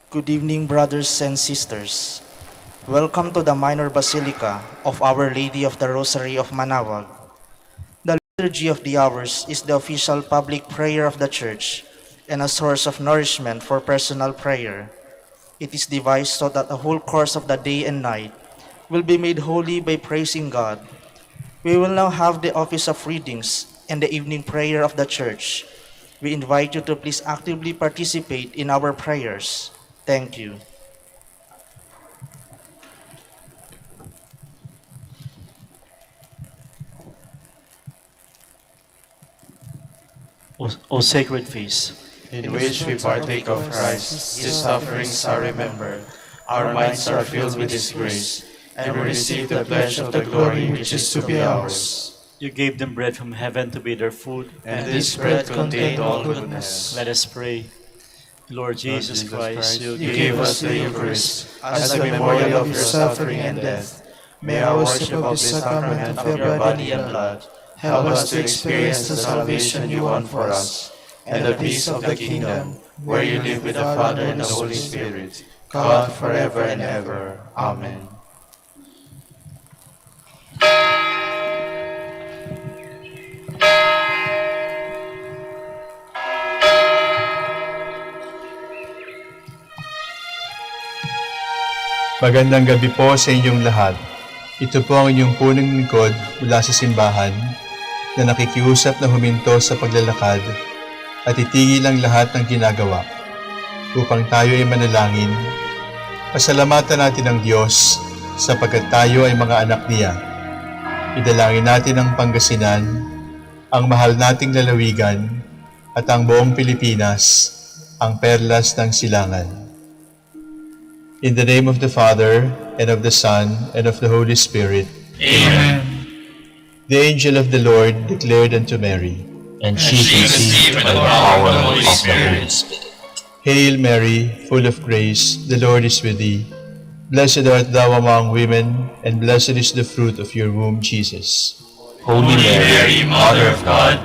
Good evening, brothers and sisters. Welcome to the Minor Basilica of Our Lady of the Rosary of Manaoag. The Liturgy of the Hours is the official public prayer of the Church and a source of nourishment for personal prayer. It is devised so that the whole course of the day and night will be made holy by praising God. We will now have the office of readings and the evening prayer of the Church. We invite you to please actively participate in our prayers. Thank you. O sacred feast, in which we partake of Christ, His sufferings are remembered, our minds are filled with His grace, and we receive the pledge of the glory which is to be ours. you gave them bread from heaven to be their food. And this bread contained all goodness. Let us pray. Lord Jesus Christ, You gave us the Eucharist as a memorial of your suffering and death. May our worship of this sacrament of your body and blood help us to experience the salvation you won for us, and the peace of the kingdom, where you live with the Father and the Holy Spirit, God forever and ever. Amen. Magandang gabi po sa inyong lahat. Ito po ang inyong punong lingkod mula sa simbahan na nakikiusap na huminto sa paglalakad at itigil ang lahat ng ginagawa upang tayo ay manalangin. Pasalamatan natin ang Diyos sapagkat tayo ay mga anak niya. Idalangin natin ang Pangasinan, ang mahal nating lalawigan at ang buong Pilipinas, ang perlas ng silangan. In the name of the Father, and of the Son, and of the Holy Spirit. Amen. The angel of the Lord declared unto Mary, and she conceived by the power of the Holy Spirit. Hail Mary, full of grace, the Lord is with thee. Blessed art thou among women, and blessed is the fruit of your womb, Jesus. Holy Mary, Mother of God,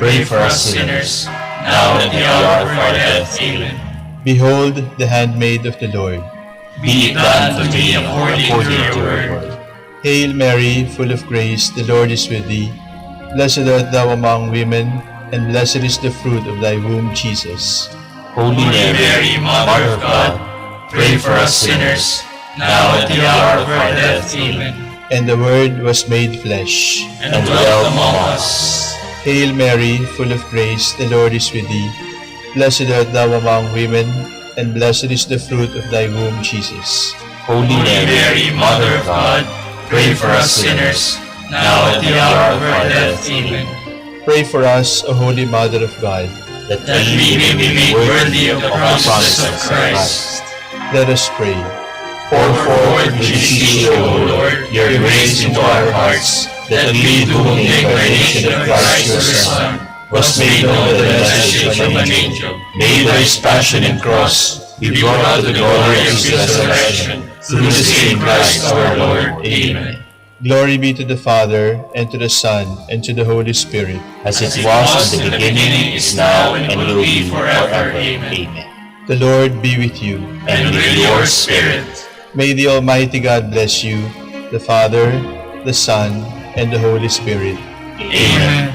pray for us sinners, now and at the hour of our death. Amen. Behold the handmaid of the Lord. Be it done to me according to your word. Hail Mary, full of grace, the Lord is with thee. Blessed art thou among women, and blessed is the fruit of thy womb, Jesus. Holy Mary, Mother of God, pray for us sinners, now and at the hour of our death. Amen. And the Word was made flesh, And dwelt among us. Hail Mary, full of grace, the Lord is with thee. Blessed art thou among women, and blessed is the fruit of thy womb, Jesus. Holy Mary, Mother of God, pray for us sinners, now and at the hour of our death. Amen. Pray for us, O Holy Mother of God. That we may be made worthy of the promises of Christ. Let us pray. Pour forth, we beseech you, O Lord, your grace into our hearts, that we, through whom the incarnation of Christ your Son was made known the message of an angel, may by his passion and cross be brought out the glory of his resurrection, through the same Christ our Lord. Amen. Glory be to the Father, and to the Son, and to the Holy Spirit. As it was in the beginning, is now, and will be forever. Amen. The Lord be with you. And with your spirit. May the Almighty God bless you, the Father, the Son, and the Holy Spirit. Amen.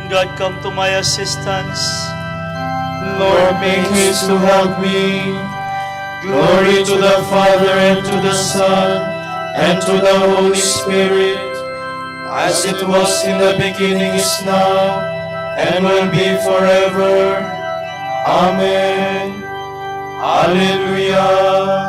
God, come to my assistance. Lord, make haste to help me. Glory to the Father, and to the Son, and to the Holy Spirit, as it was in the beginning, is now, and will be forever. Amen. Alleluia.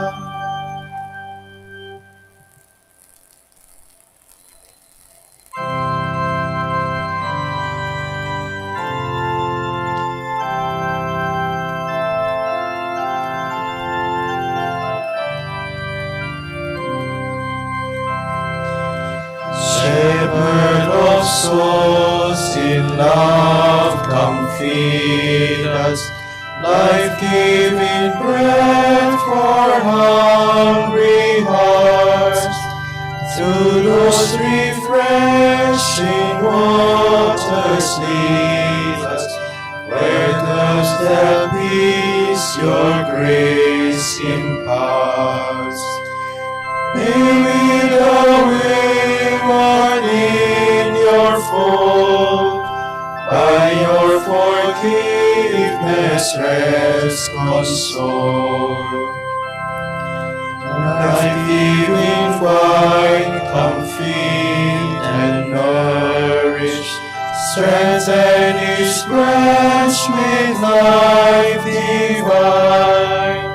Shepherd of souls, in love come feed us, life-giving bread for hungry hearts. Through those refreshing waters lead us, your grace imparts. May we the wayward in your fold, by your forgiveness rest console. Life-giving wine, come feed and nourish, strengthen each branch with life divine.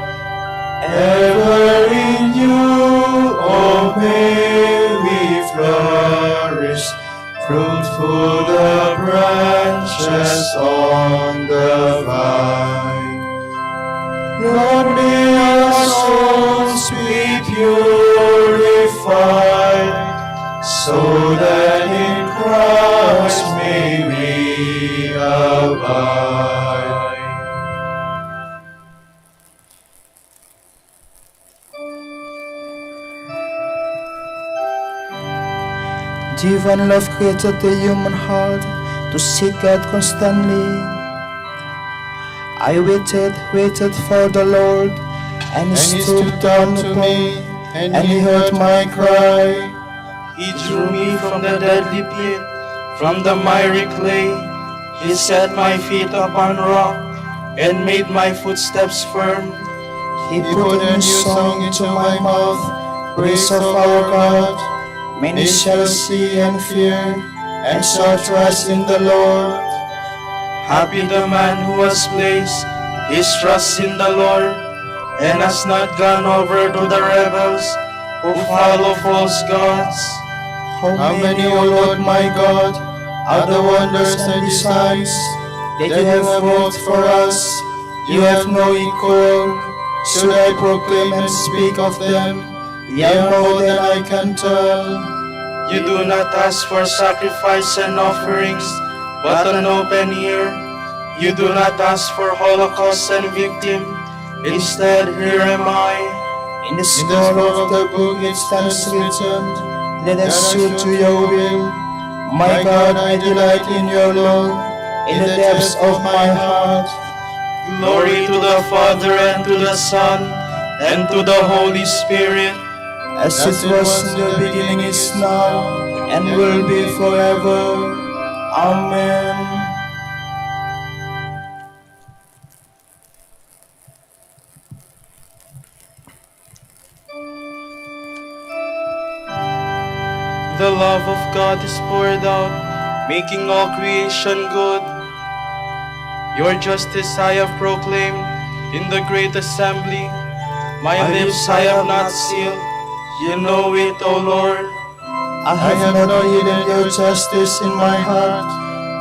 Ever in you, oh, may we flourish, fruitful the branches on the vine. Lord, may our souls be purified, so that in Christ may we abide. Divine love created the human heart to seek God constantly. I waited for the Lord, and He stooped down to me, and He heard my cry. He drew me from the deadly pit, from the miry clay. He set my feet upon rock, and made my footsteps firm. He put a new song into my mouth, praise of our God. Many shall see and fear, and shall trust in the Lord. Happy the man who has placed his trust in the Lord, and has not gone over to the rebels who follow false gods. How many, O Lord my God, are the wonders and designs that you have wrought for us? You have no equal. Should I proclaim and speak of them? Yea, more than I can tell. You do not ask for sacrifice and offerings, but an open ear. You do not ask for holocaust and victim. Instead, here am I. In the scroll of the book it stands written, let us suit to your will. My God, I delight in your law, in the depths of my heart. Glory to the Father, and to the Son, and to the Holy Spirit, as it was in the beginning, is now, and will be forever. Amen. the love of God is poured out, making all creation good. Your justice I have proclaimed in the great assembly. My lips I have not sealed. You know it, O Lord. I have not hidden your justice in my heart,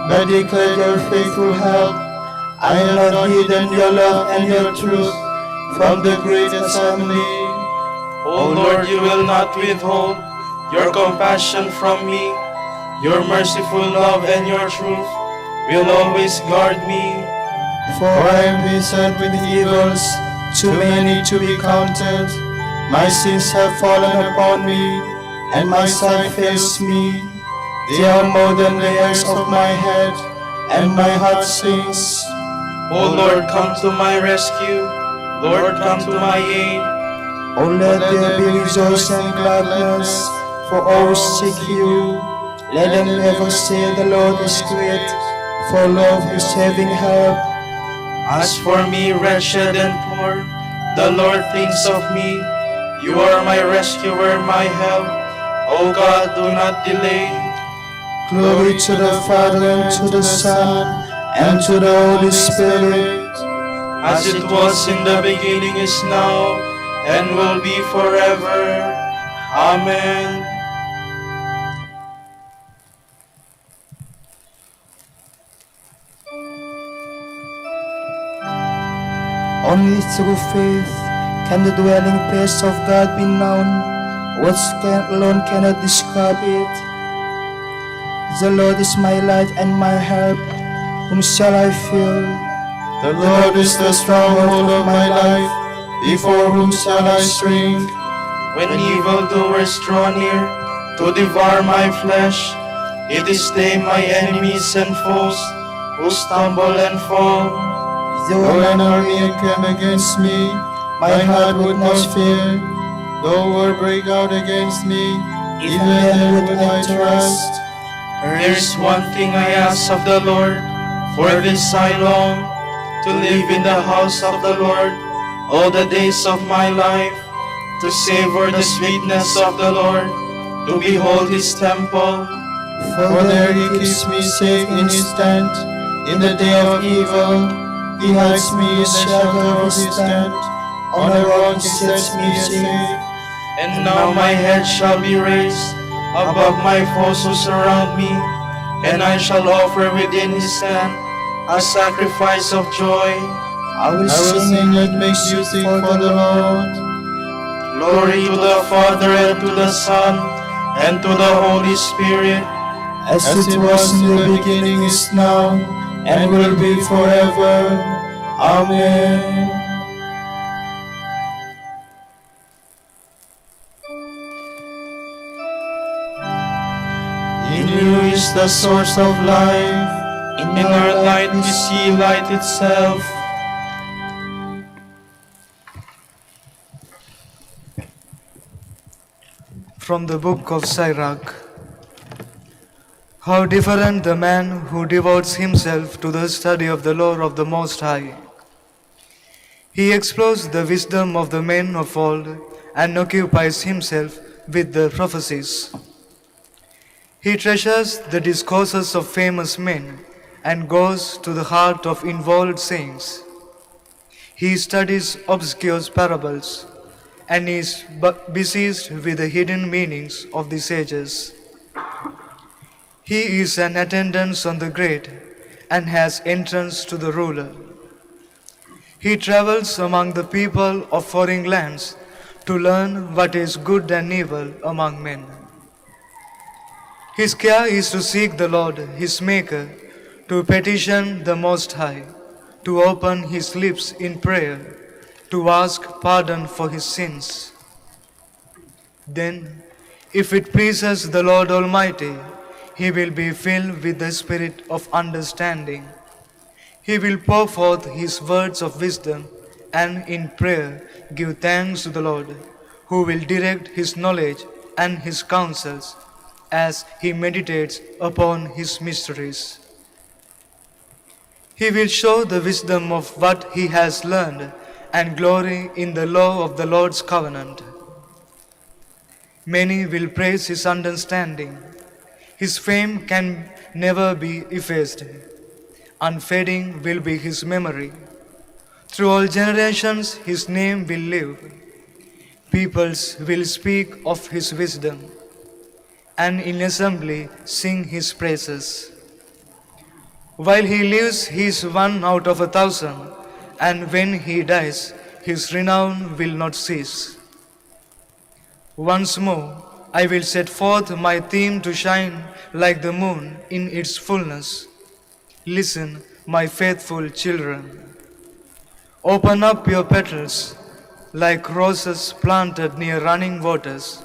but declared your faithful help. I have not hidden your love and your truth from the great assembly. O Lord, you will not withhold your compassion from me. Your merciful love and your truth will always guard me. For I am beset with evils, too many to be counted. My sins have fallen upon me, and my sight fails me. They are more than the hairs of my head, and my heart sings. O Lord, come to my rescue. Lord, come to my aid. O let there be rejoicing and gladness, for all seek you. Let them ever say the Lord is great, for love is saving help. As for me, wretched and poor, the Lord thinks of me. You are my rescuer, my help. O God, do not delay. Glory to the Father, and to the Son, and to the Holy Spirit. As it was in the beginning, is now, and will be forever. Amen. Only through faith can the dwelling place of God be known. Words alone cannot describe it. The Lord is my light and my help. Whom shall I fear? The Lord is the stronghold of my life. Before whom shall I shrink? When evildoers draw near to devour my flesh, it is they, my enemies and foes, who stumble and fall. Though an army encamp against me, my heart would not fear. Though war break out against me, even then would I trust. There is one thing I ask of the Lord, for this I long, to live in the house of the Lord all the days of my life, to savor the sweetness of the Lord, to behold his temple. For there he keeps me safe in his tent. In the day of evil, he hides me in the shelter of his tent. On a rock he sets me safe. And now my head shall be raised above my foes who surround me, and I shall offer within his hand a sacrifice of joy. I will sing and make music for the Lord. Glory to the Father, and to the Son, and to the Holy Spirit, As it was in the beginning, is now, and will be forever. Amen. In you is the source of life. in our light we see light itself. From the book of Sirach. How different the man who devotes himself to the study of the law of the Most High. He explores the wisdom of the men of old and occupies himself with the prophecies. He treasures the discourses of famous men and goes to the heart of involved saints. He studies obscure parables and is besieged with the hidden meanings of the sages. He is an attendant on the great and has entrance to the ruler. He travels among the people of foreign lands to learn what is good and evil among men. His care is to seek the Lord, his Maker, to petition the Most High, to open his lips in prayer, to ask pardon for his sins. Then, if it pleases the Lord Almighty, he will be filled with the spirit of understanding. He will pour forth his words of wisdom and in prayer give thanks to the Lord, who will direct his knowledge and his counsels as he meditates upon his mysteries. He will show the wisdom of what he has learned and glory in the law of the Lord's covenant. Many will praise his understanding. His fame can never be effaced. Unfading will be his memory. Through all generations his name will live. Peoples will speak of his wisdom, and in assembly sing his praises. While he lives, he is one out of 1,000, and when he dies, his renown will not cease. Once more, I will set forth my theme to shine like the moon in its fullness. Listen, my faithful children. Open up your petals like roses planted near running waters.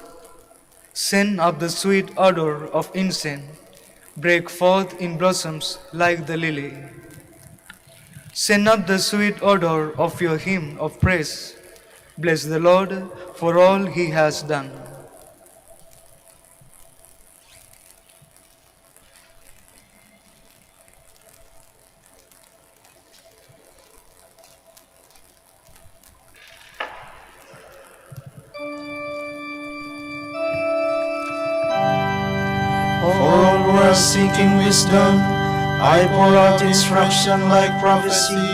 Send up the sweet odor of incense. Break forth in blossoms like the lily. Send up the sweet odor of your hymn of praise. Bless the Lord for all he has done. For all who are seeking wisdom, I pour out instruction like prophecy,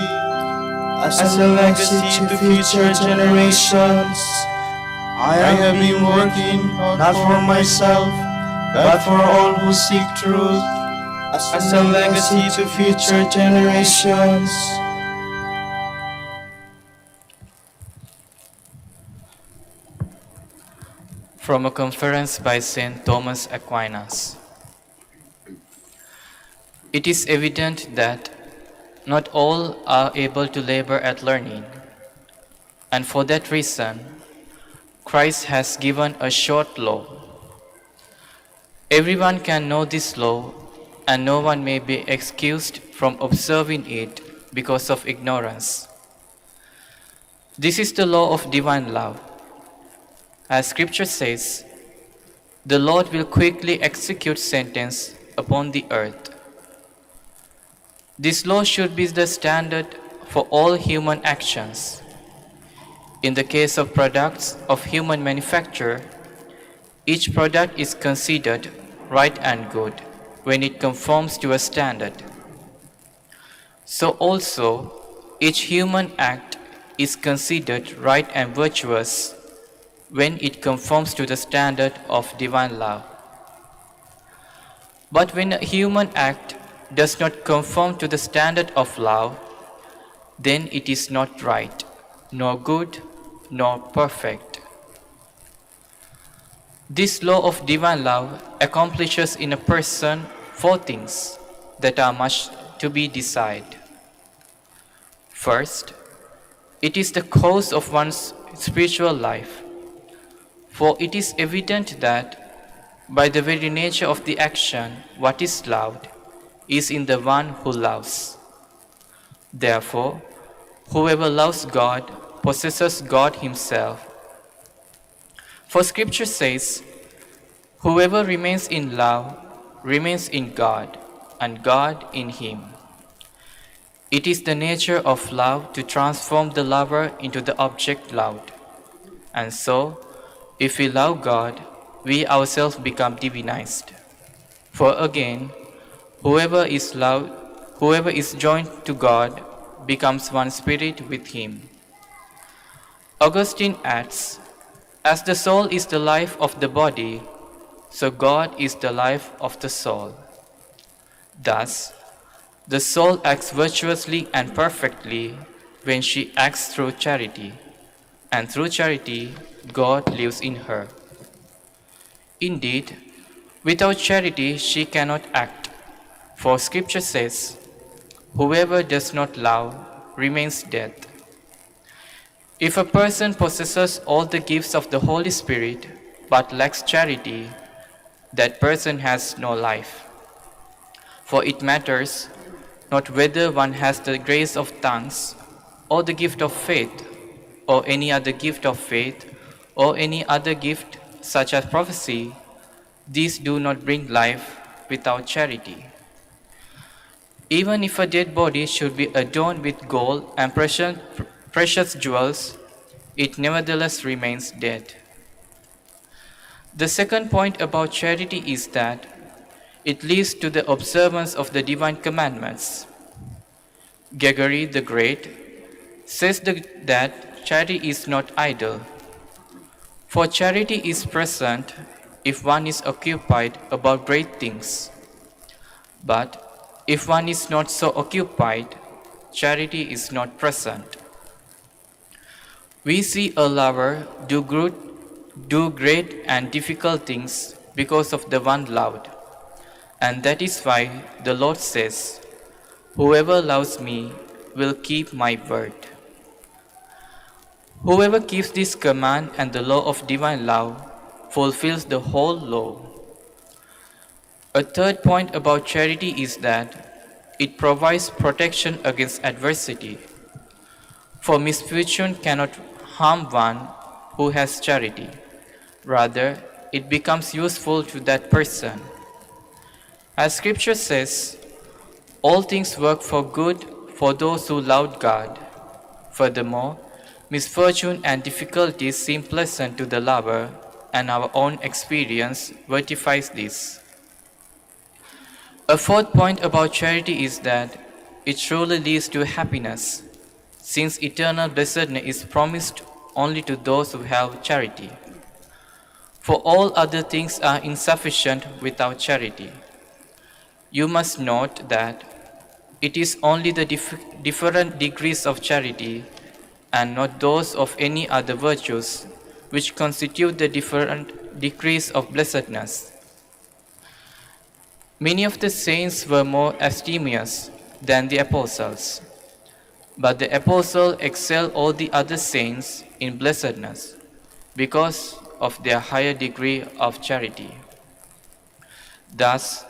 as a legacy to future generations. I have been working not for myself, but for all who seek truth, as a legacy to future generations. From a conference by St. Thomas Aquinas. It is evident that not all are able to labor at learning, and for that reason, Christ has given a short law. Everyone can know this law, and no one may be excused from observing it because of ignorance. This is the law of divine love. As Scripture says, the Lord will quickly execute sentence upon the earth. This law should be the standard for all human actions. In the case of products of human manufacture, each product is considered right and good when it conforms to a standard. So also, each human act is considered right and virtuous when it conforms to the standard of divine love. But when a human act does not conform to the standard of love, then it is not right, nor good, nor perfect. This law of divine love accomplishes in a person four things that are much to be desired. First, it is the cause of one's spiritual life, for it is evident that by the very nature of the action, what is loved is in the one who loves. Therefore, whoever loves God possesses God himself. For Scripture says, whoever remains in love remains in God, and God in him. It is the nature of love to transform the lover into the object loved. And so, if we love God, we ourselves become divinized. For again, whoever is loved, whoever is joined to God, becomes one spirit with him. Augustine adds, as the soul is the life of the body, so God is the life of the soul. Thus, the soul acts virtuously and perfectly when she acts through charity, and through charity, God lives in her. Indeed, without charity she cannot act, for Scripture says, whoever does not love remains dead. If a person possesses all the gifts of the Holy Spirit but lacks charity, that person has no life. For it matters not whether one has the grace of tongues, or the gift of faith, or any other gift of faith, or any other gift such as prophecy, these do not bring life without charity. Even if a dead body should be adorned with gold and precious jewels, it nevertheless remains dead. The second point about charity is that it leads to the observance of the divine commandments. Gregory the Great says that charity is not idle. For charity is present if one is occupied about great things. But if one is not so occupied, charity is not present. We see a lover do great and difficult things because of the one loved. And that is why the Lord says, whoever loves me will keep my word. Whoever keeps this command and the law of divine love fulfills the whole law. A third point about charity is that it provides protection against adversity. For misfortune cannot harm one who has charity. Rather, it becomes useful to that person. As Scripture says, all things work for good for those who love God. Furthermore, misfortune and difficulties seem pleasant to the lover, and our own experience verifies this. A fourth point about charity is that it truly leads to happiness, since eternal blessedness is promised only to those who have charity. For all other things are insufficient without charity. You must note that it is only the different degrees of charity and not those of any other virtues which constitute the different degrees of blessedness. Many of the saints were more abstemious than the apostles, but the apostle excelled all the other saints in blessedness because of their higher degree of charity. Thus,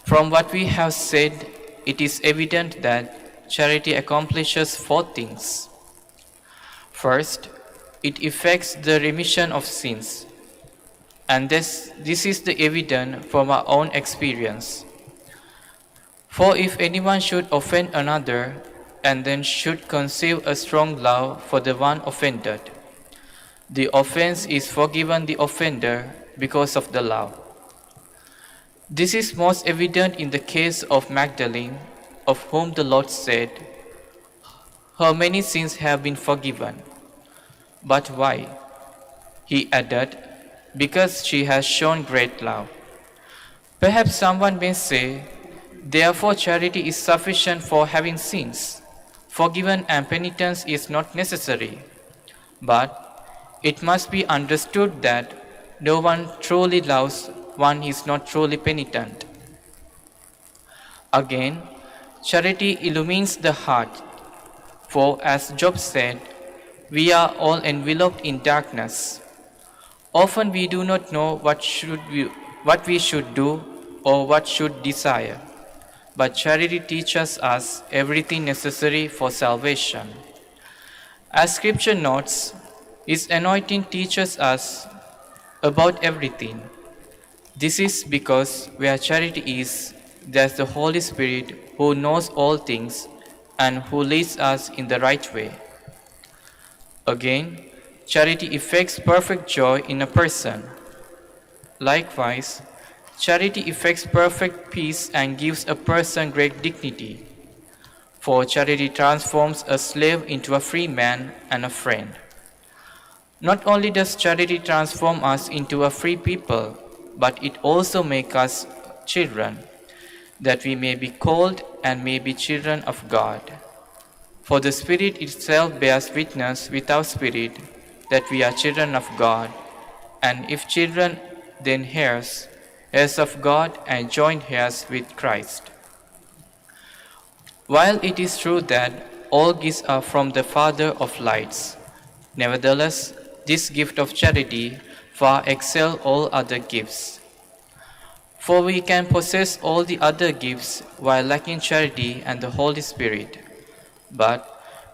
from what we have said, it is evident that charity accomplishes 4 things. First, it effects the remission of sins, and this is the evident from our own experience. For if anyone should offend another, and then should conceive a strong love for the one offended, the offense is forgiven the offender because of the love. This is most evident in the case of Magdalene, of whom the Lord said, "Her many sins have been forgiven." But why? He added, "Because she has shown great love." Perhaps someone may say, "Therefore charity is sufficient for having sins forgiven and penitence is not necessary." But it must be understood that no one truly loves one is not truly penitent. Again, charity illumines the heart, for as Job said, "We are all enveloped in darkness." Often we do not know what we should do or what should desire, but charity teaches us everything necessary for salvation. As Scripture notes, His anointing teaches us about everything. This is because where charity is, there's the Holy Spirit who knows all things and who leads us in the right way. Again, charity effects perfect joy in a person. Likewise, charity effects perfect peace and gives a person great dignity. For charity transforms a slave into a free man and a friend. Not only does charity transform us into a free people, but it also makes us children, that we may be called and may be children of God. For the Spirit itself bears witness with our spirit that we are children of God, and if children, then heirs, heirs of God and joint heirs with Christ. While it is true that all gifts are from the Father of lights, nevertheless, this gift of charity far excels all other gifts. For we can possess all the other gifts while lacking charity and the Holy Spirit. But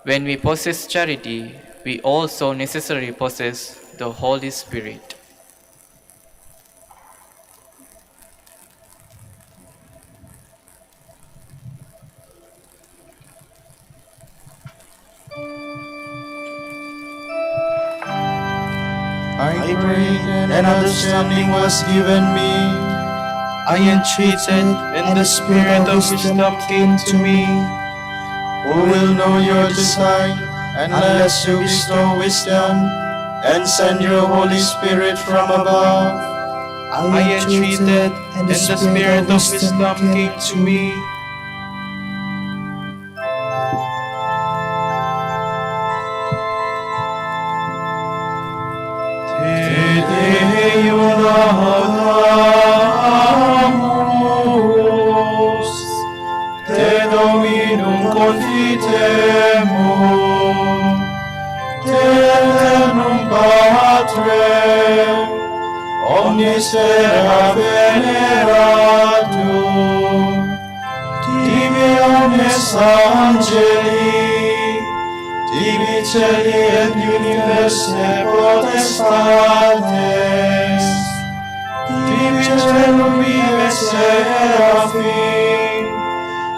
when we possess charity, we also necessarily possess the Holy Spirit. I prayed, and understanding was given me. I entreated, and the Spirit of wisdom came to me. Who will know your design, unless you bestow wisdom, and send your Holy Spirit from above? I entreated, and the Spirit of wisdom came to me. Te Dominum confitemur, Te eternum Patrem, omnis terra veneratur, tibi omnes angeli, tibi celi et universe potestates, tibi cherubi et seraphim,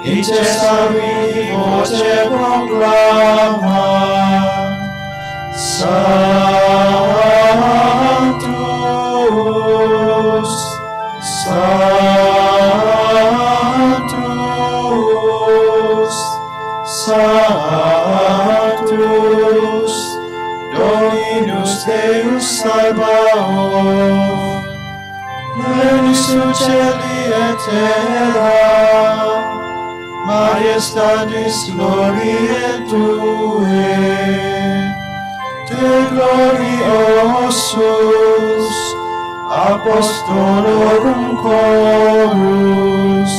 Icesari voce proclama, Sanctus, Sanctus, Sanctus, Dominus Deus Sabaoth, Plenius in celi et terra, Majestatis gloriae Tue, Te gloriosus, Apostolorum chorus,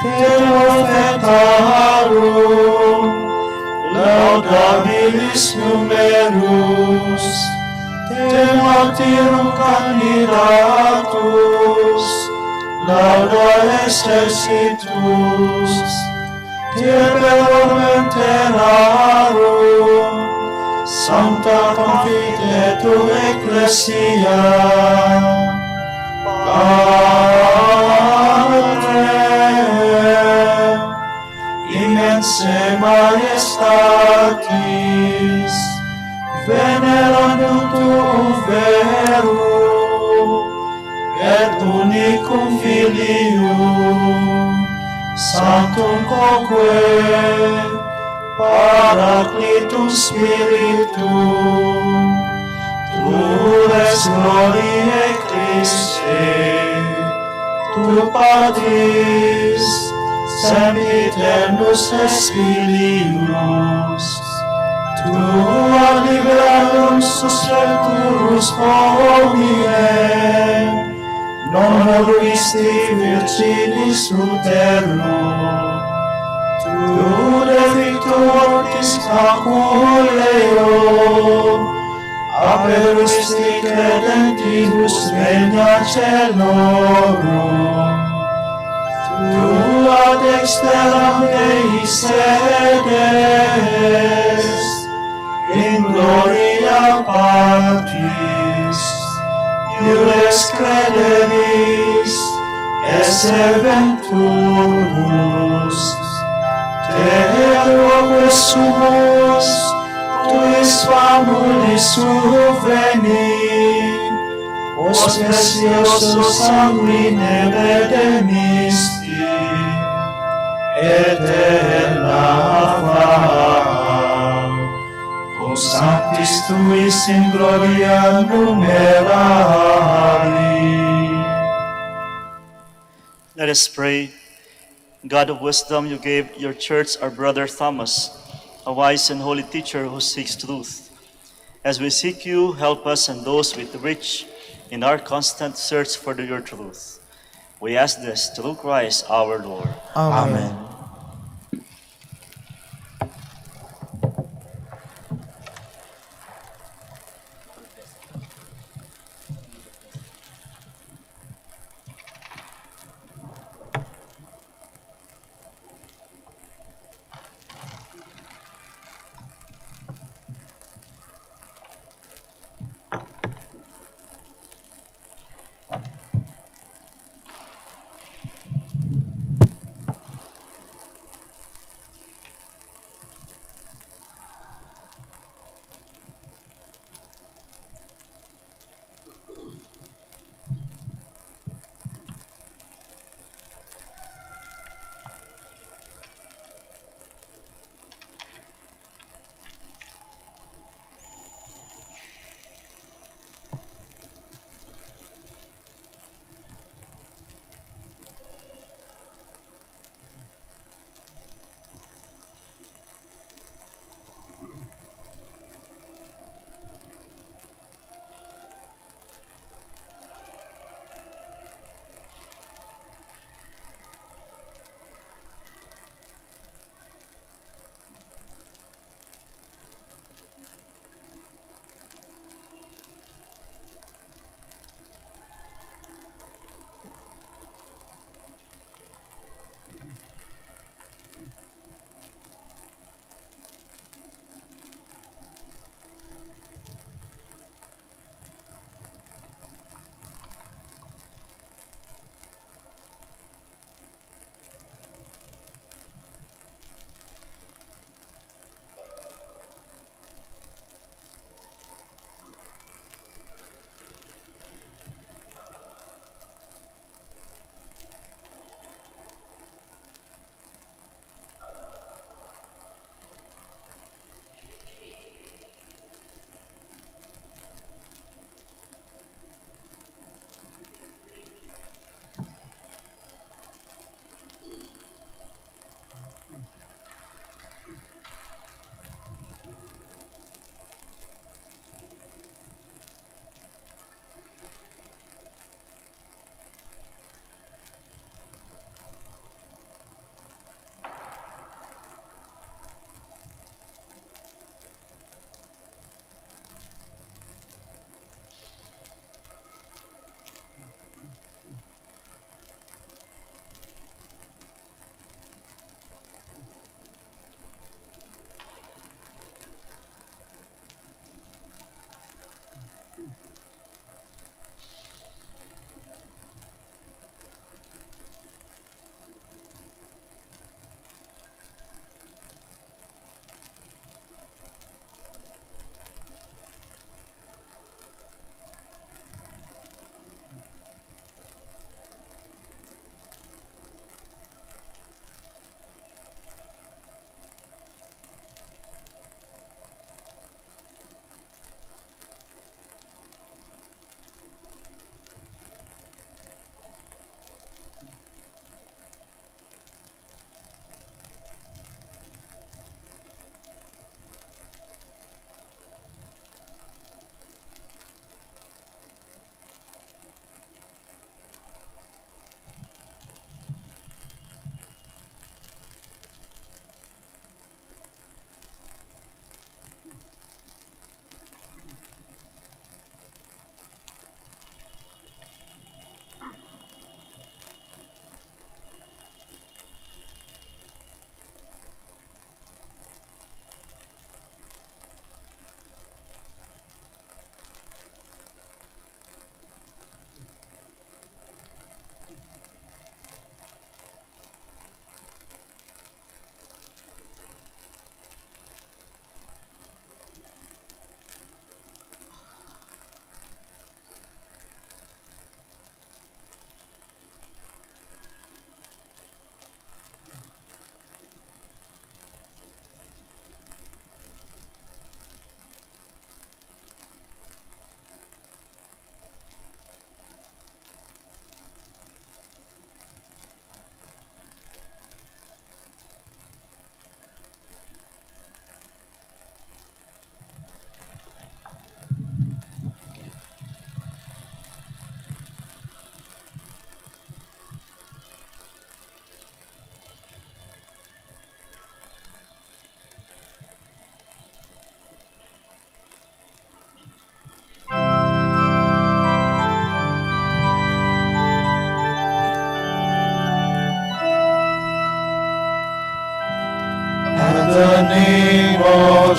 Te prophetarum, laudabilis numerus, Te martyrum candidatus, lauda exercitus, Dieberum terrarum, Sancta Confitetur Ecclesia, Patrem, immense majestatis, venerandum tuum verum, et unicum Filium, Sanctum quoque, Paraclitum Spiritum, Tu res gloriae Christe, Tu Patris, sempiternus es Filius, Tu ad liberum suscepturus hominem, non moruisti virginis uterum, Tu de victu mortis caculeo, aperuisti credentibus regna celorum, Tu ad exteram Dei sedes, in gloria Patris, Iurex crederis, esse venturus, Te loque sumus, tuis famulis suveni, os preciosos sanguine redemisti, eterna fam, o sanctis tuis in gloria numerari. Let us pray. God of wisdom, you gave your church our brother Thomas, a wise and holy teacher who seeks truth. As we seek you, help us and those with rich in our constant search for your truth. We ask this through Christ our Lord. Amen.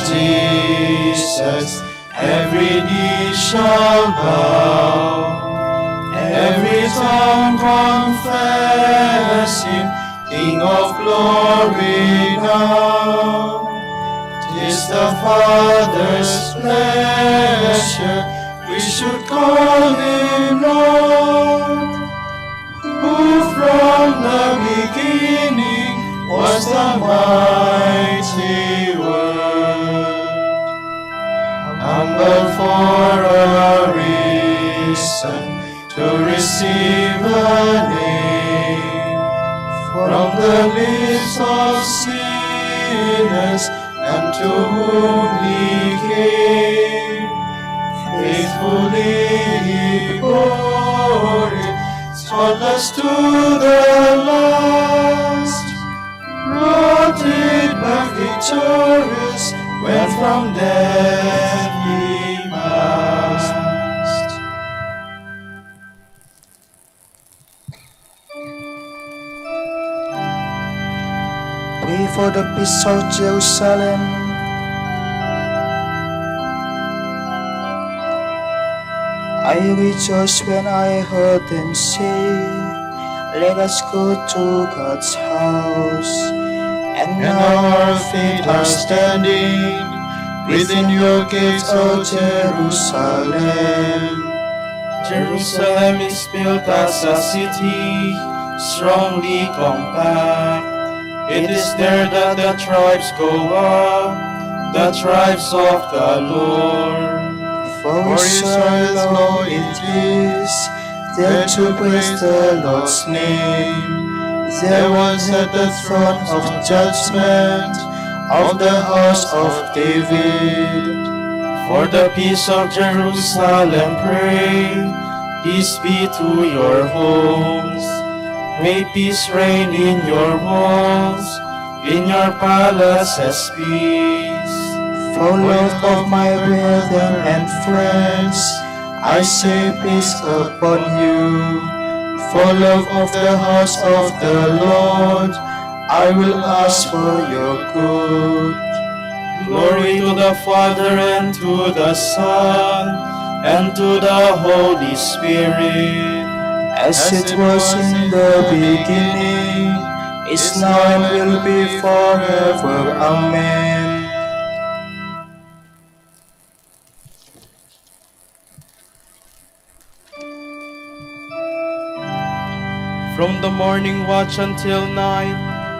Jesus, every knee shall bow, every tongue confess him King of glory now. 'Tis the Father's pleasure we should call him Lord, who from the beginning was the mighty Word, humble for a reason to receive a name from the lips of sinners, and to whom he came. Faithfully he bore it, spotless to the last, brought it back victorious when from death he passed. Pray for the peace of Jerusalem. I rejoiced when I heard them say, let us go to God's house. And And now our feet are standing within your gates, O Jerusalem. Jerusalem is built as a city, strongly compact. It is there that the tribes go up, the tribes of the Lord. For Israel's law it is, there to praise the Lord's name. There was at the throne of judgment of the house of David. For the peace of Jerusalem pray, peace be to your homes. May peace reign in your walls, in your palaces peace. For love of my brethren and friends, I say peace upon you. For love of the house of the Lord, I will ask for your good. Glory to the Father and to the Son and to the Holy Spirit, As it was in the beginning, is now and will be forever. Amen. From the morning watch until night,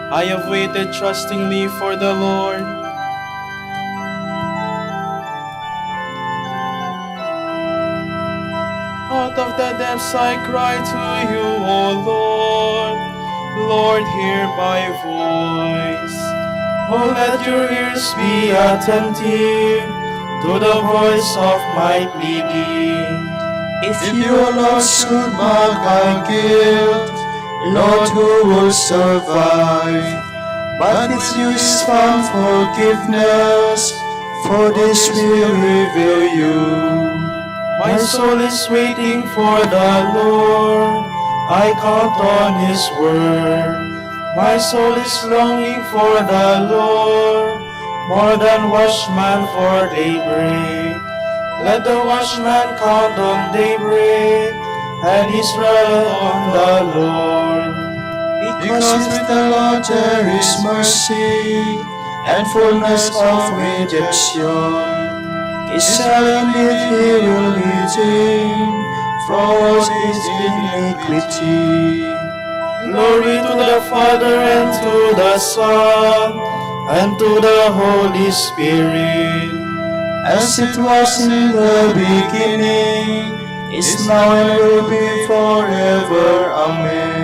I have waited trustingly for the Lord. Out of the depths I cry to you, O Lord. Lord, hear my voice. Oh, let your ears be attentive to the voice of my pleading. If you, Lord, should mark our guilt, Lord, who will survive? But with you is found forgiveness, for this will reveal you. My soul is waiting for the Lord. I count on His word. My soul is longing for the Lord, more than watchman for daybreak. Let the watchman count on daybreak, and Israel on the Lord. Because with the Lord there is mercy and fullness of redemption. Israel indeed he will redeem from all his iniquity. Glory to the Father and to the Son and to the Holy Spirit. As it was in the beginning, is now and will be forever. Amen.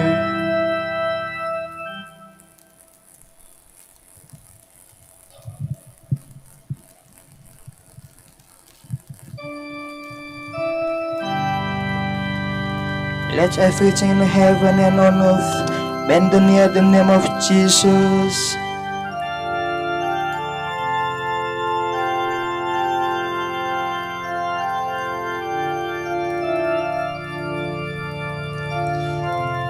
Let everything in heaven and on earth bend the knee at the name of Jesus.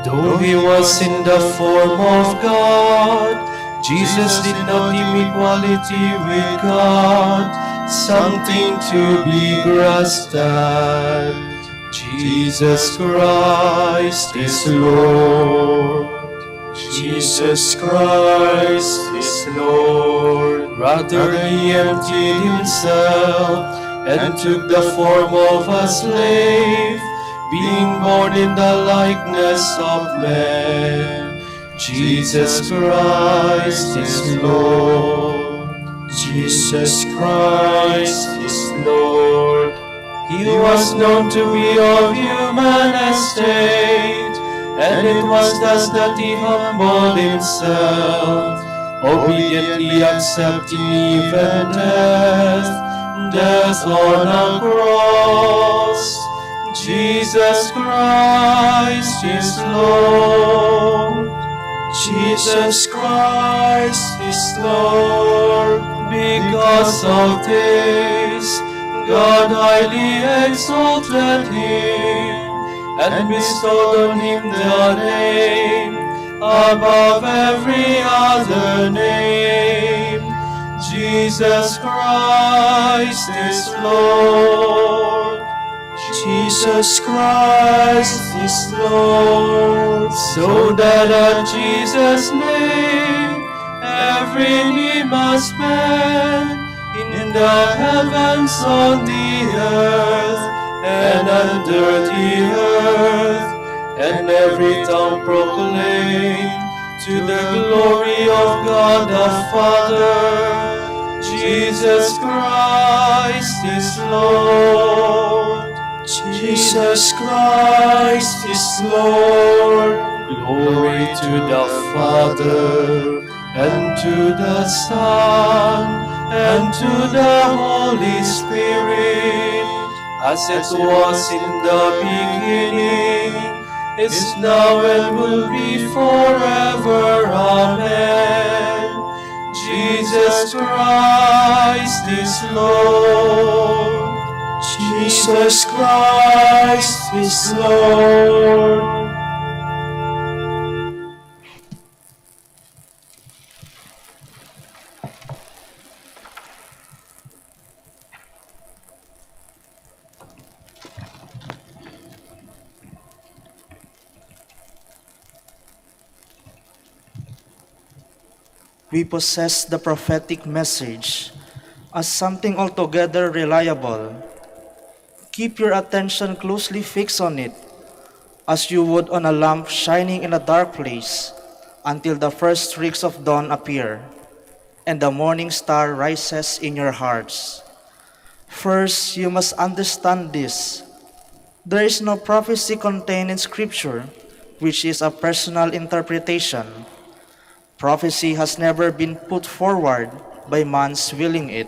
Though he was in the form of God, Jesus did not deem equality with God something to be grasped at. Jesus Christ is Lord. Jesus Christ is Lord. Rather he emptied himself and took the form of a slave, being born in the likeness of man. Jesus Christ is Lord. Jesus Christ is Lord. He was known to be of human estate, and it was thus that he humbled himself, obediently accepting even death on a cross. Jesus Christ is Lord. Jesus Christ is Lord. Because of this, God highly exalted him and bestowed on him the name above every other name. Jesus Christ is Lord. Jesus Christ is Lord. So that at Jesus' name every knee must bend, in the heavens, on the earth, and under the earth, and every tongue proclaim to the glory of God the Father. Jesus Christ is Lord. Jesus Christ is Lord. Glory to the Father, and to the Son, and to the Holy Spirit, as it was in the beginning, is now, and will be forever. Amen. Jesus Christ is Lord. Jesus Christ is Lord. We possess the prophetic message as something altogether reliable. Keep your attention closely fixed on it, as you would on a lamp shining in a dark place, until the first streaks of dawn appear, and the morning star rises in your hearts. First, you must understand this. There is no prophecy contained in Scripture which is a personal interpretation. Prophecy has never been put forward by man's willing it.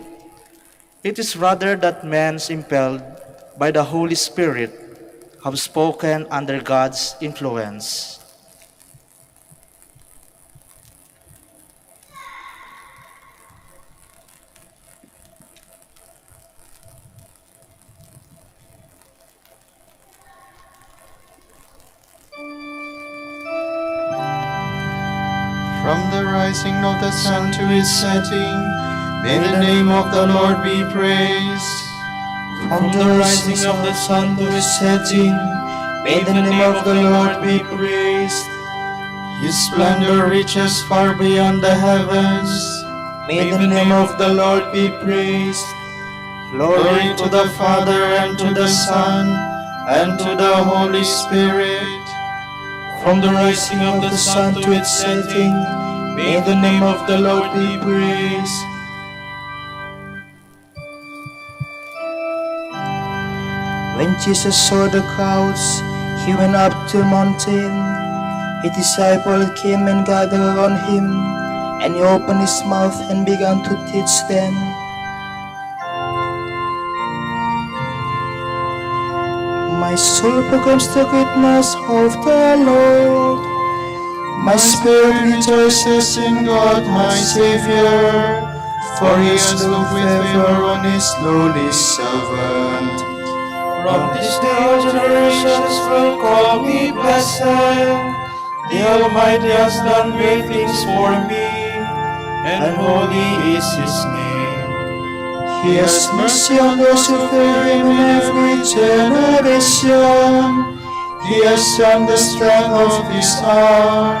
It is rather that men, impelled by the Holy Spirit, have spoken under God's influence. From the rising of the sun to its setting, may the name of the Lord be praised. From the rising of the sun to its setting, may the name of the Lord be praised. His splendor reaches far beyond the heavens. May the name of the Lord be praised. Glory to the Father, and to the Son, and to the Holy Spirit. From the rising of the sun to its setting, may the name of the Lord be praised. When Jesus saw the crowds, he went up to the mountain. His disciples came and gathered around him, and he opened his mouth and began to teach them. My soul proclaims the greatness of the Lord. My spirit rejoices in God my Savior, for he has looked with favor on his lowly servant. From this day all generations will call me blessed. The Almighty has done great things for me, and holy is his name. He has mercy on those who fear him in every generation. He has shown the strength of his arm.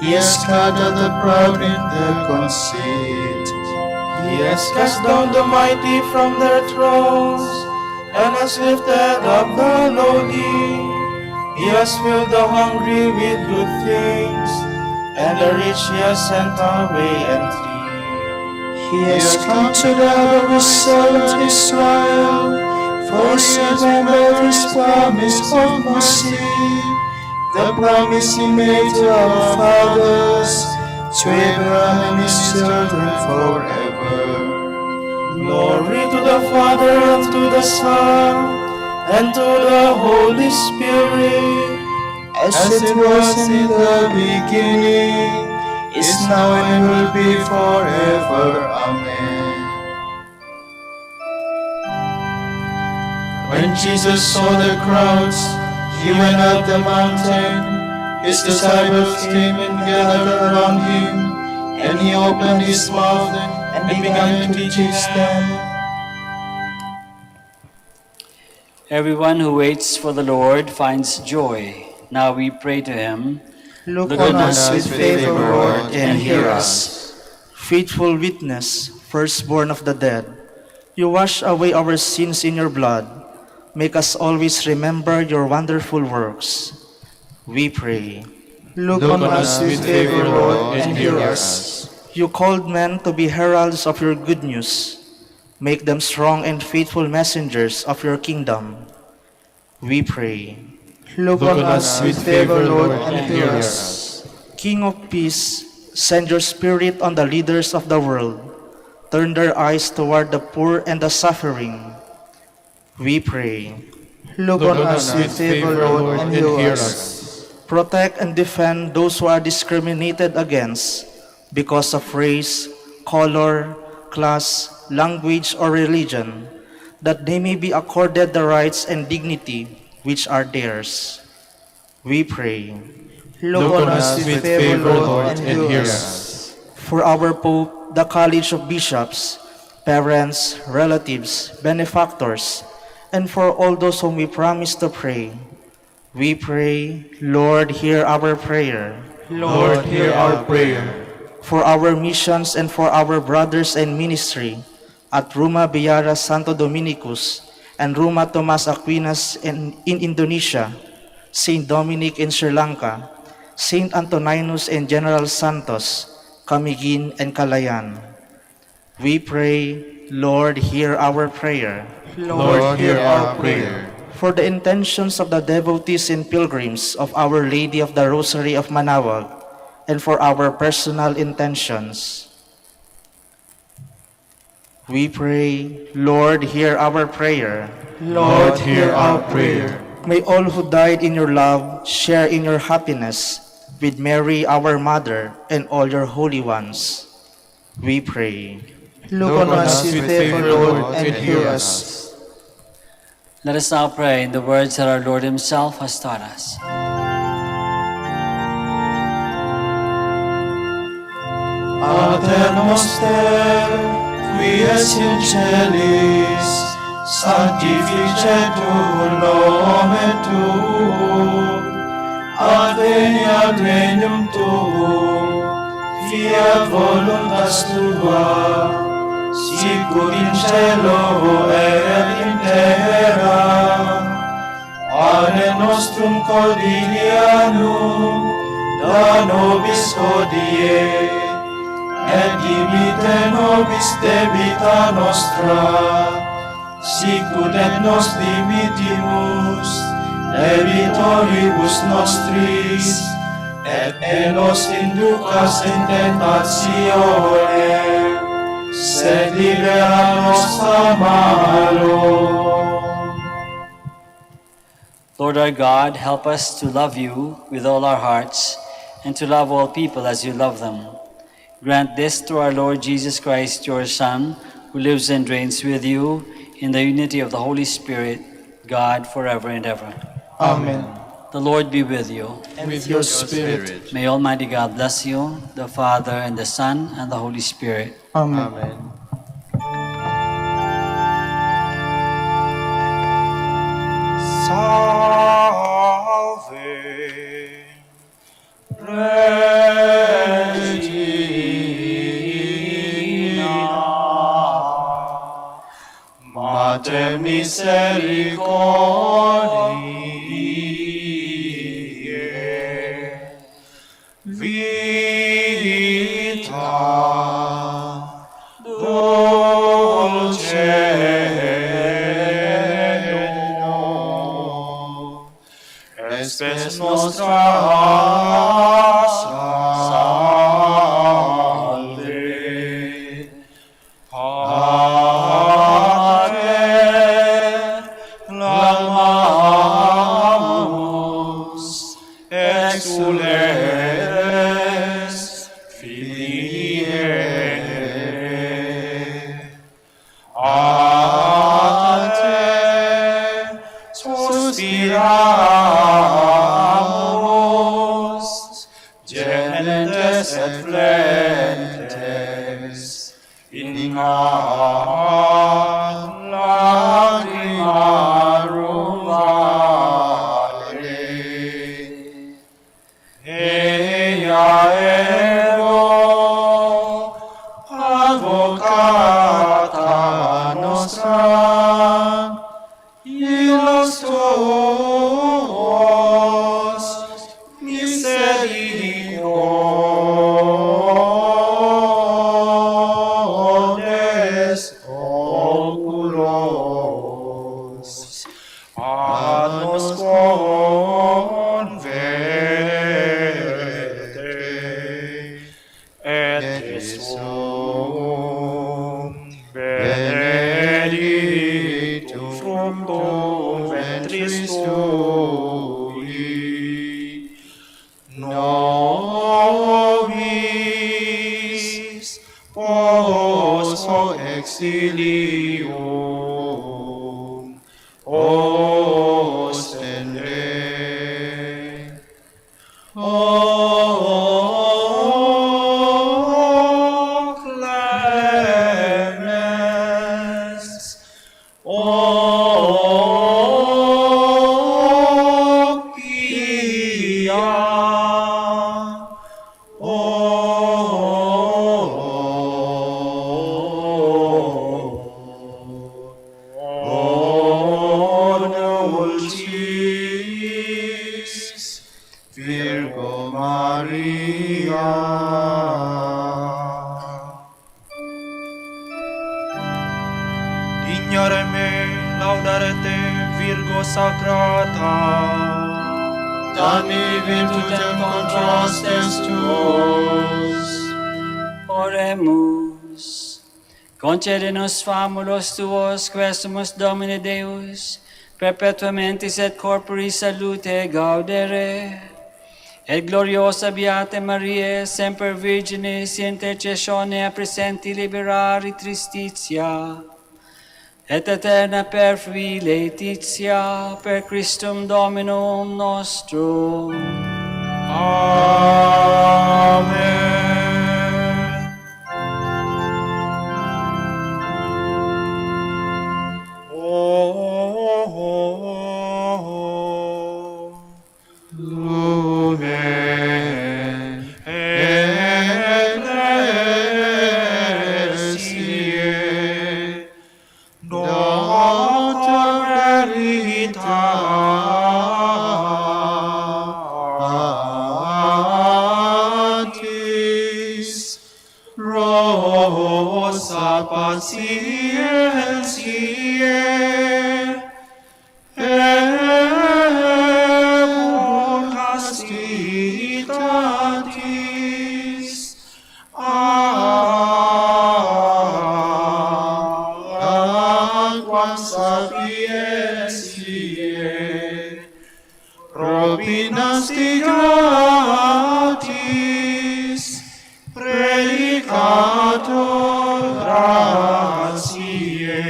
He has scattered the proud in their conceit. He has cast down the mighty from their thrones, and has lifted up the lowly. He has filled the hungry with good things, and the rich he has sent away empty. He has come to gather his servant Israel, for he has remembered his promise of mercy, the promise he made to our fathers, to Abraham and his children forever. Glory to the Father, and to the Son, and to the Holy Spirit, as it was in the beginning, is now, and will be forever. Amen. When Jesus saw the crowds, he went up the mountain. His disciples came and gathered around him, and he opened his mouth and began to teach them. Everyone who waits for the Lord finds joy. Now we pray to him. Look on us with favor, Lord, and hear us. Faithful witness, firstborn of the dead, you wash away our sins in your blood. Make us always remember your wonderful works. We pray. Look on us with favor, Lord, and hear us. You called men to be heralds of your good news. Make them strong and faithful messengers of your kingdom. We pray. Look on us with favor, Lord, and hear us. King of peace, send your spirit on the leaders of the world. Turn their eyes toward the poor and the suffering. We pray. Look on us with favor, Lord, and hear us. Protect and defend those who are discriminated against because of race, color, class, language, or religion, that they may be accorded the rights and dignity which are theirs. We pray. Look on us with favor, Lord, and hear us. For our Pope, the College of Bishops, parents, relatives, benefactors, and for all those whom we promise to pray, we pray, Lord, hear our prayer. Lord, hear our prayer. For our missions and for our brothers and ministry at Ruma Biara Santo Dominicus and Ruma Tomas Aquinas in Indonesia, Saint Dominic in Sri Lanka, Saint Antoninus and General Santos, Camiguin and Calayan. We pray, Lord, hear our prayer. Lord, hear our prayer. For the intentions of the devotees and pilgrims of Our Lady of the Rosary of Manaoag, and for our personal intentions, we pray, Lord, hear our prayer. Lord, hear our prayer. May all who died in your love share in your happiness with Mary, our Mother, and all your holy ones. We pray. Look on us with favor, Lord, and hear us. Let us now pray in the words that our Lord himself has taught us. Pater noster, qui es in celis, sanctificetur nomen tuum, adveniat regnum tuum, fiat voluntas tua, sicut in cielo et in terra. Pane nostrum quotidianum da nobis hodie, et dimite nobis debita nostra, sicut et nos dimitimus debitoribus nostris, et ne nos inducas in tentatione, sed libera nos a malo. Lord our God, help us to love you with all our hearts and to love all people as you love them. Grant this through our Lord Jesus Christ, your Son, who lives and reigns with you in the unity of the Holy Spirit, God, forever and ever. Amen. The Lord be with you. And with your spirit. May Almighty God bless you, the Father, and the Son, and the Holy Spirit. Amen. Salve Regina, Mater misericordiae, vita dulcedo, espes nostra salve. Pater, clamamus, exules, Filii. A te suspiramus, gementes et flentes, in lacrimarum vale. Ea ego, advocata nostra, illos tuos misericordes oculos, ad nos converte, et Christum benedictum fructum ventris tui, nobis post exilium ostende. O clemens, O pia, O dulcis Virgo Maria. Dignare me laudare te, Virgo Sacrata. Dammi virtutem contrastes tuos. Oremus. Concede-nos famulos tuos, quesumus Domine Deus, perpetuamentis et corpori salute gaudere. Et gloriosa Beate Mariae, semper Virginis, intercessione a presenti liberari tristitia, et eterna perfui laetitia, per Christum Dominum nostrum. Amen. Lumen ecclesiae, Noter veritatis, rosa patientiae, castitatis, aquam sapientiae, probinas di gratis, predicator gratiae,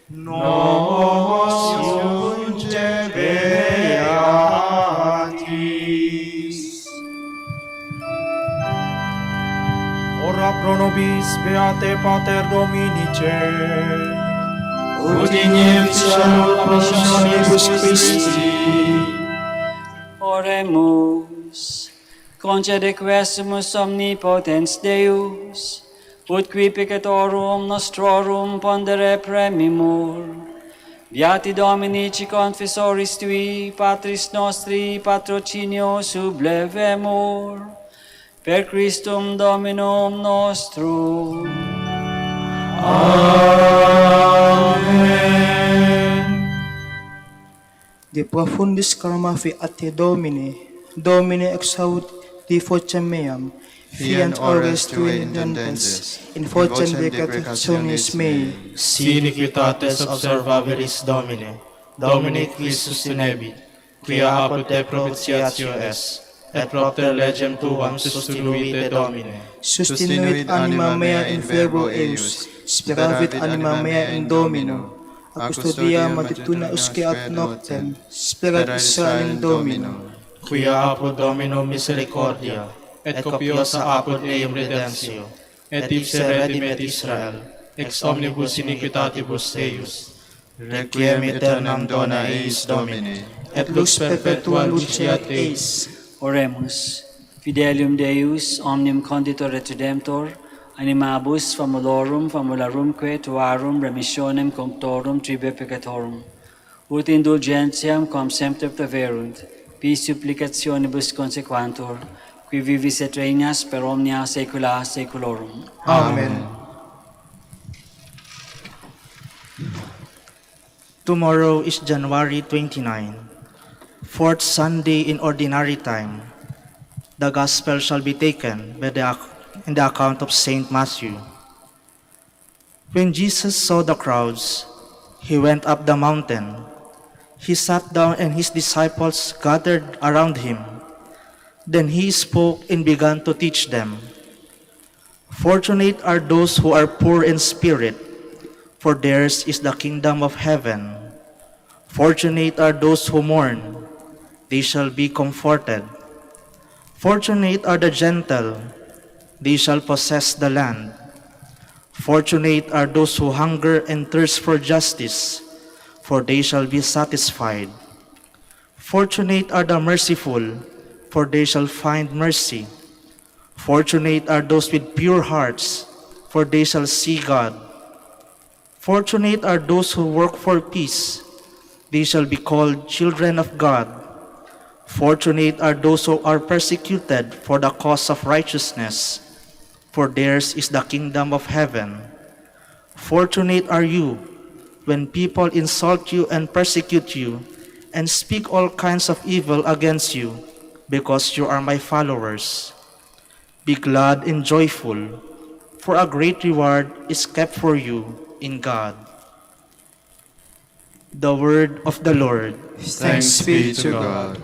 nos iunge beati. nobis beate Pater Dominice. Ut ineffectual commissionibus Christi. Oremus. Concede quesumus omnipotens Deus, ut qui peccatorum nostrorum pondere premimur. Beati Dominici confessoris tui, Patris nostri patrocinio sublevemur. Per Christum Dominum nostrum. De profundis carma fiat Domini, Domine exaudi vocem meam, fiant ores tui intendentes, in vocem declarationis mei. Si iniquitates observabilis Domine, Domine qui sustinebit, quia apud te propitiatio es, et propter legem tuam sustinuite Domine. Sustinuit anima mea in verbo eius, speravit anima mea in Domino. A custodia matituna usque ad noctem, sperat Israel in Domino. Quia apud Domino misericordia, et copiosa apud eum redemptio, et ipse redimet Israel, ex omnibus iniquitatibus eius. Requiem aeternam dona eis Domine, Et lux perpetua luceat eis. Oremus. Fidelium Deus, omnium conditor et redemptor, animabus famularumque tuarum remissionem cunctorum tribe peccatorum. Ut indulgentiam quam semper preverunt, pis supplicationibus consequantur, qui vivis et regnas per omnia saecula saeculorum. Amen. Tomorrow is January 29, fourth Sunday in Ordinary Time. The Gospel shall be taken in the account of Saint Matthew. When Jesus saw the crowds, he went up the mountain. He sat down and his disciples gathered around him. Then he spoke and began to teach them. Fortunate are those who are poor in spirit, for theirs is the kingdom of heaven. Fortunate are those who mourn, they shall be comforted. Fortunate are the gentle, they shall possess the land. Fortunate are those who hunger and thirst for justice, for they shall be satisfied. Fortunate are the merciful, for they shall find mercy. Fortunate are those with pure hearts, for they shall see God. Fortunate are those who work for peace, they shall be called children of God. Fortunate are those who are persecuted for the cause of righteousness, for theirs is the kingdom of heaven. Fortunate are you when people insult you and persecute you, and speak all kinds of evil against you, because you are my followers. Be glad and joyful, for a great reward is kept for you in God. The word of the Lord. Thanks be to God.